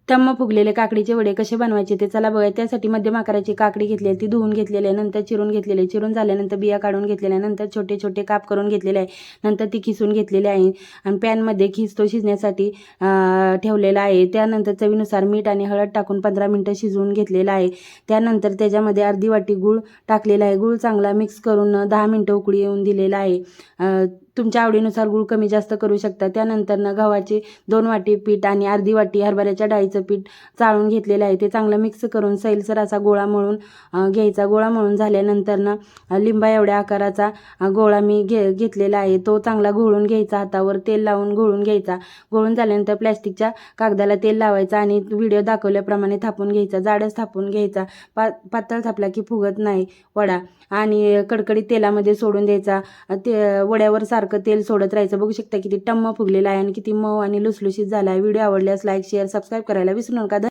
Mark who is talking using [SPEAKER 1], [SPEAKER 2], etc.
[SPEAKER 1] टम्म फुगलेले काकडीचे वडे कसे बनवायचे ते चला बघा. त्यासाठी मध्यम आकाराची काकडी घेतली आहे, ती धुवून घेतलेली आहे, नंतर चिरून घेतलेली आहे. चिरून झाल्यानंतर बिया काढून घेतलेल्या आहे, नंतर छोटे छोटे काप करून घेतलेले आहे, नंतर ती खिसून घेतलेली आहे आणि पॅनमध्ये खिस तो शिजण्यासाठी ठेवलेला आहे. त्यानंतर चवीनुसार मीठ आणि हळद टाकून 15 मिनिटं शिजवून घेतलेला आहे. त्यानंतर त्याच्यामध्ये अर्धी वाटी गूळ टाकलेला आहे. गूळ चांगला मिक्स करून 10 मिनिटं उकळी येऊन दिलेला आहे. तुमच्या आवडीनुसार गूळ कमी जास्त करू शकता. त्यानंतर गव्हाचे 2 वाटी पीठ आणि अर्धी वाटी हरभऱ्याच्या डाळीचं पीठ चाळून घेतलेलं आहे. ते चांगलं मिक्स करून सैलसर असा गोळा मळून घ्यायचा. गोळा मळून झाल्यानंतर लिंबा एवढ्या आकाराचा गोळा मी घेतलेला आहे. तो चांगला घोळून घ्यायचा, हातावर तेल लावून घोळून घ्यायचा. घोळून झाल्यानंतर प्लॅस्टिकच्या कागदाला तेल लावायचं आणि व्हिडिओ दाखवल्याप्रमाणे थापून घ्यायचा. जाडच थापून घ्यायचा, पातळ थापला की फुगत नाही वडा. आणि कडकडीत तेलामध्ये सोडून द्यायचा. ते वड्यावर सारखं तेल सोडत राहायचं. बघू शकता किती टम्म फुगलेला आहे आणि किती मऊ आणि लुसलुशीत झाला आहे. व्हिडिओ आवडल्यास लाईक शेअर सबस्क्राईब करायला विसरू नका.